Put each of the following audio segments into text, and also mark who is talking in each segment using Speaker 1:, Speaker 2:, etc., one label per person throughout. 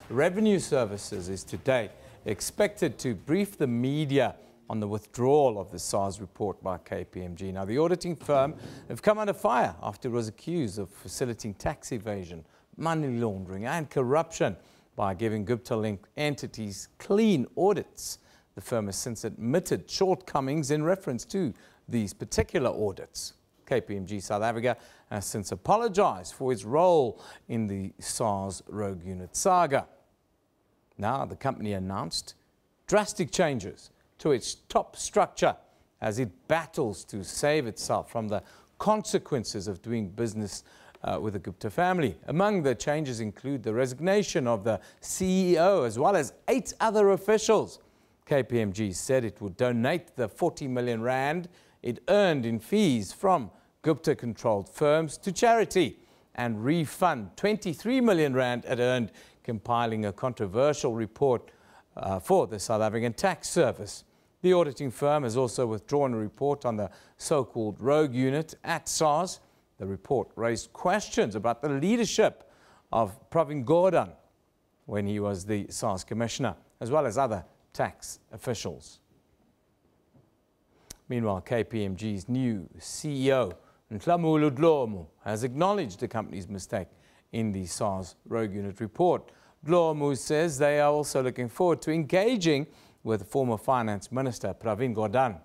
Speaker 1: Revenue Services is today expected to brief the media on the withdrawal of the SARS report by KPMG. Now, the auditing firm have come under fire after it was accused of facilitating tax evasion, money laundering and corruption by giving Gupta-linked entities clean audits. The firm has since admitted shortcomings in reference to these particular audits. KPMG South Africa has since apologized for its role in the SARS rogue unit saga. Now, the company announced drastic changes to its top structure as it battles to save itself from the consequences of doing business with the Gupta family. Among the changes include the resignation of the CEO as well as 8 other officials. KPMG said it would donate the 40 million rand it earned in fees from Gupta-controlled firms to charity and refund 23 million rand it earned compiling a controversial report for the South African Tax Service. The auditing firm has also withdrawn a report on the so-called rogue unit at SARS. The report raised questions about the leadership of Pravin Gordhan when he was the SARS commissioner, as well as other tax officials. Meanwhile, KPMG's new CEO, Dlomu, has acknowledged the company's mistake in the SARS rogue unit report. Dlomu says they are also looking forward to engaging with former Finance Minister Pravin Gordhan.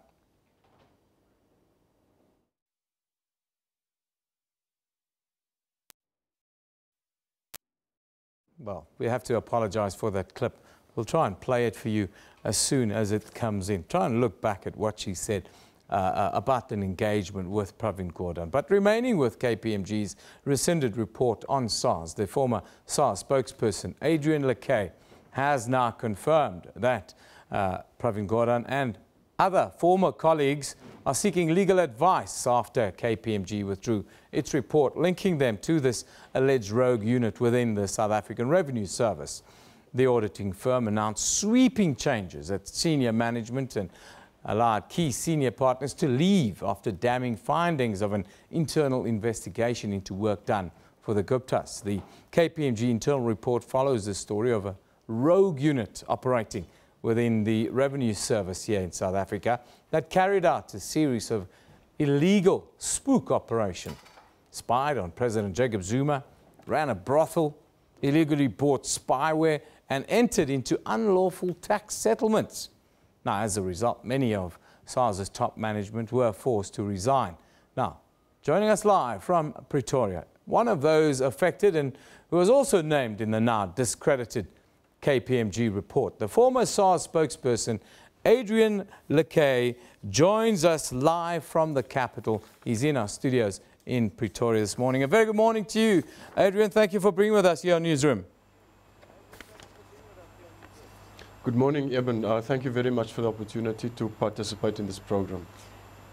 Speaker 1: Well, we have to apologize for that clip. We'll try and play it for you as soon as it comes in. Try and look back at what she said about an engagement with Pravin Gordhan. But remaining with KPMG's rescinded report on SARS, the former SARS spokesperson, Adrian Lackay, has now confirmed that Pravin Gordhan and other former colleagues are seeking legal advice after KPMG withdrew its report linking them to this alleged rogue unit within the South African Revenue Service. The auditing firm announced sweeping changes at senior management and allowed key senior partners to leave after damning findings of an internal investigation into work done for the Guptas. The KPMG internal report follows the story of a rogue unit operating within the Revenue Service here in South Africa that carried out a series of illegal spook operations, spied on President Jacob Zuma, ran a brothel, illegally bought spyware, and entered into unlawful tax settlements. Now, as a result, many of SARS's top management were forced to resign. Now, joining us live from Pretoria, one of those affected and who was also named in the now discredited KPMG report, the former SARS spokesperson, Adrian Lackay, joins us live from the capital. He's in our studios in Pretoria this morning. A very good morning to you, Adrian. Thank you for being with us here on Newsroom.
Speaker 2: Good morning, Eben. Thank you very much for the opportunity to participate in this program.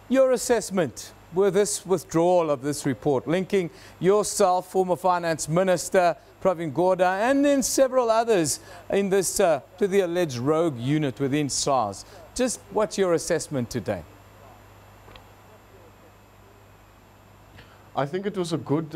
Speaker 1: Your assessment with this withdrawal of this report, linking yourself, former Finance Minister Pravin Gordhan, and then several others in this to the alleged rogue unit within SARS. Just what's your assessment today?
Speaker 2: I think it was a good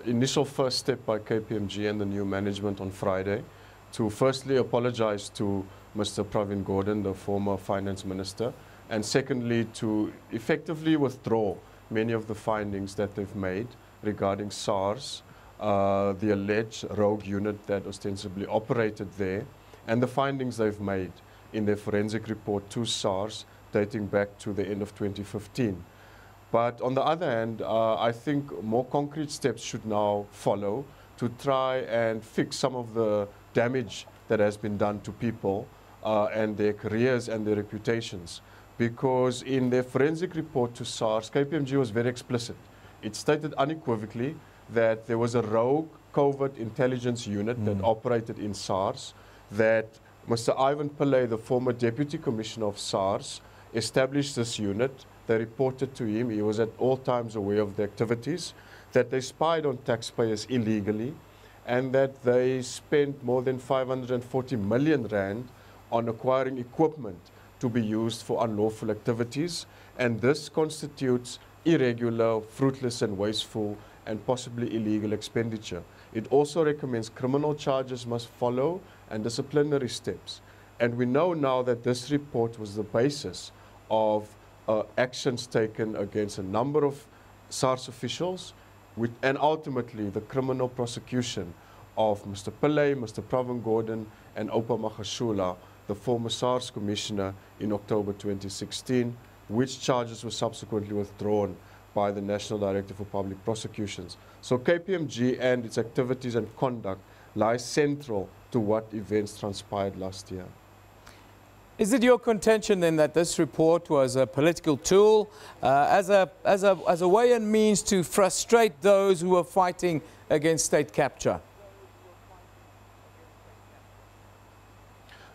Speaker 2: initial first step by KPMG and the new management on Friday to firstly apologize to Mr. Pravin Gordhan, the former Finance Minister, and secondly to effectively withdraw many of the findings that they've made regarding SARS, the alleged rogue unit that ostensibly operated there, and the findings they've made in their forensic report to SARS dating back to the end of 2015. But on the other hand, I think more concrete steps should now follow to try and fix some of the damage that has been done to people and their careers and their reputations. Because in their forensic report to SARS, KPMG was very explicit. It stated unequivocally that there was a rogue covert intelligence unit that operated in SARS, that Mr. Ivan Pillay, the former Deputy Commissioner of SARS, established this unit. They reported to him. He was at all times aware of the activities, that they spied on taxpayers illegally, and that they spent more than 540 million rand on acquiring equipment to be used for unlawful activities. And this constitutes irregular, fruitless and wasteful and possibly illegal expenditure. It also recommends criminal charges must follow and disciplinary steps. And we know now that this report was the basis of actions taken against a number of SARS officials and ultimately the criminal prosecution of Mr. Pillay, Mr. Pravin Gordhan, and Oupa Magashula, the former SARS commissioner, in October 2016, which charges were subsequently withdrawn by the National Director for Public Prosecutions. So KPMG and its activities and conduct lie central to what events transpired last year.
Speaker 1: Is it your contention then that this report was a political tool as a way and means to frustrate those who were fighting against state capture?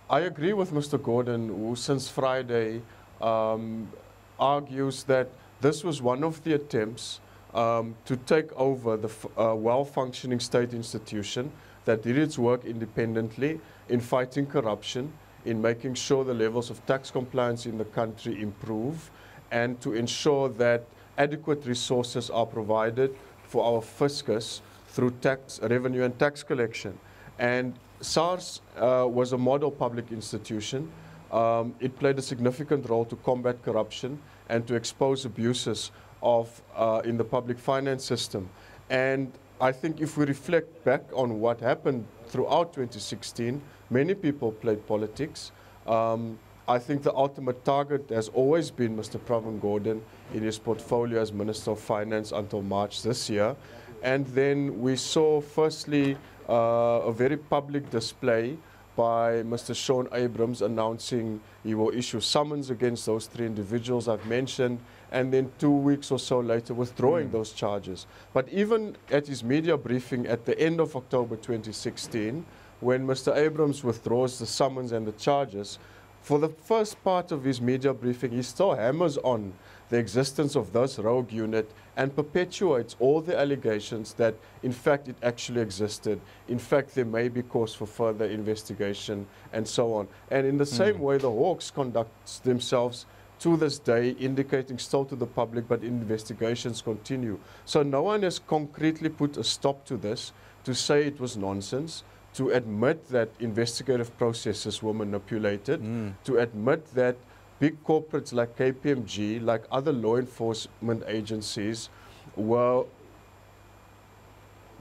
Speaker 2: I agree with Mr. Gordhan, who since Friday argues that this was one of the attempts to take over the well-functioning state institution that did its work independently in fighting corruption, in making sure the levels of tax compliance in the country improve, and to ensure that adequate resources are provided for our fiscus through tax revenue and tax collection. And SARS was a model public institution. It played a significant role to combat corruption and to expose abuses in the public finance system. And I think if we reflect back on what happened throughout 2016, many people played politics. I think the ultimate target has always been Mr. Pravin Gordhan in his portfolio as Minister of Finance until March this year. And then we saw firstly a very public display by Mr. Shaun Abrams announcing he will issue summons against those 3 individuals I've mentioned, and then 2 weeks or so later withdrawing those charges. But even at his media briefing at the end of October 2016, when Mr. Abrams withdraws the summons and the charges, for the first part of his media briefing, he still hammers on the existence of this rogue unit and perpetuates all the allegations that, in fact, it actually existed. In fact, there may be cause for further investigation and so on. And in the same way, the Hawks conduct themselves to this day, indicating still to the public, but investigations continue. So no one has concretely put a stop to this, to say it was nonsense, to admit that investigative processes were manipulated, to admit that big corporates like KPMG, like other law enforcement agencies, were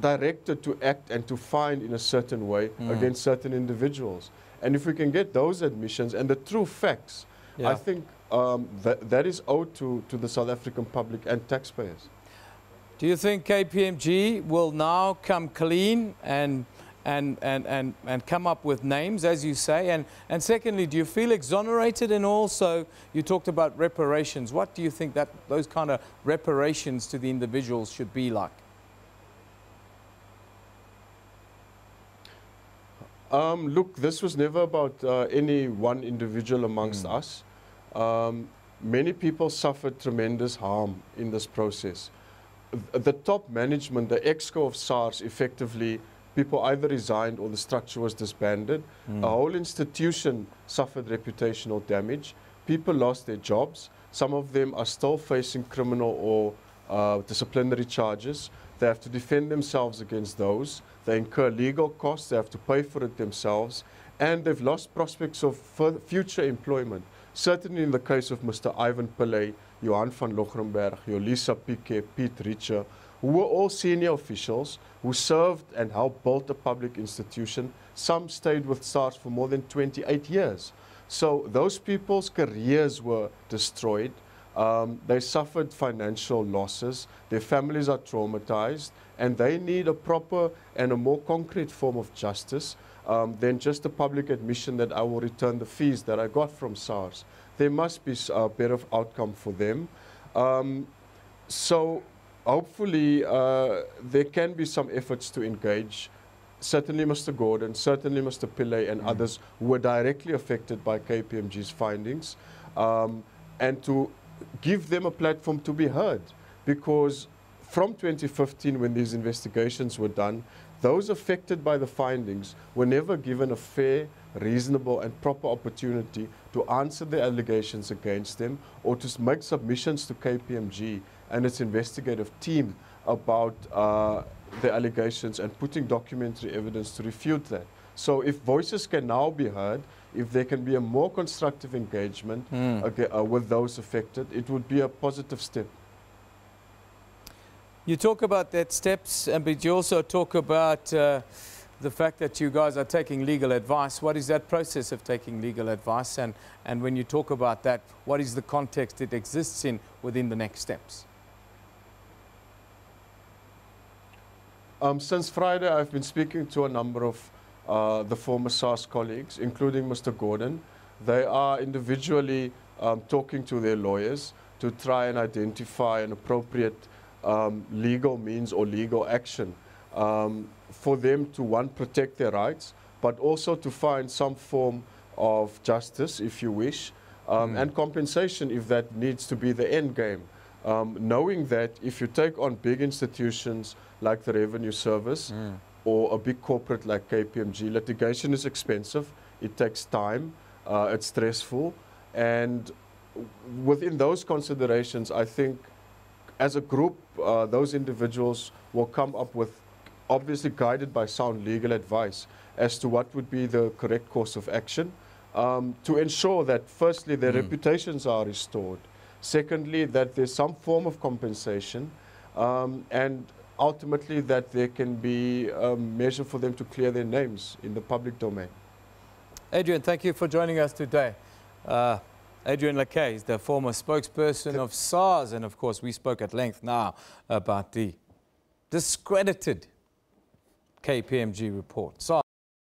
Speaker 2: directed to act and to find in a certain way against certain individuals. And if we can get those admissions and the true facts, I think that is owed to the South African public and taxpayers.
Speaker 1: Do you think KPMG will now come clean and come up with names, as you say? And secondly, do you feel exonerated? And also, you talked about reparations. What do you think that those kind of reparations to the individuals should be like?
Speaker 2: Look, this was never about any one individual amongst us. Many people suffered tremendous harm in this process. The top management, the exco of SARS, effectively, people either resigned or the structure was disbanded. A whole institution suffered reputational damage. People lost their jobs. Some of them are still facing criminal or disciplinary charges. They have to defend themselves against those. They incur legal costs. They have to pay for it themselves. And they've lost prospects of future employment. Certainly in the case of Mr. Ivan Pillay, Johan van Logrenberg, Yolisa Piquet, Piet Richer, who were all senior officials who served and helped build a public institution. Some stayed with SARS for more than 28 years. So those people's careers were destroyed. They suffered financial losses. Their families are traumatized, and they need a proper and a more concrete form of justice than just a public admission that I will return the fees that I got from SARS. There must be a better outcome for them. So hopefully there can be some efforts to engage. Certainly Mr. Gordhan, certainly Mr. Pillay and others who were directly affected by KPMG's findings, and to give them a platform to be heard. Because from 2015, when these investigations were done, those affected by the findings were never given a fair, reasonable and proper opportunity to answer the allegations against them or to make submissions to KPMG and its investigative team about the allegations and putting documentary evidence to refute that. So if voices can now be heard, if there can be a more constructive engagement with those affected, it would be a positive step.
Speaker 1: You talk about that steps, but you also talk about the fact that you guys are taking legal advice. What is that process of taking legal advice? And when you talk about that, what is the context it exists in within the next steps?
Speaker 2: Since Friday, I've been speaking to a number of the former SARS colleagues, including Mr. Gordhan. They are individually talking to their lawyers to try and identify an appropriate legal means or legal action for them to, one, protect their rights, but also to find some form of justice, if you wish, and compensation if that needs to be the end game. Knowing that if you take on big institutions like the Revenue Service or a big corporate like KPMG, litigation is expensive, it takes time, it's stressful, and within those considerations, I think as a group, those individuals will come up with, obviously guided by sound legal advice, as to what would be the correct course of action to ensure that, firstly, their reputations are restored, secondly, that there's some form of compensation, and ultimately that there can be a measure for them to clear their names in the public domain.
Speaker 1: Adrian, thank you for joining us today. Adrian Lackay is the former spokesperson of SARS, and of course we spoke at length now about the discredited KPMG report.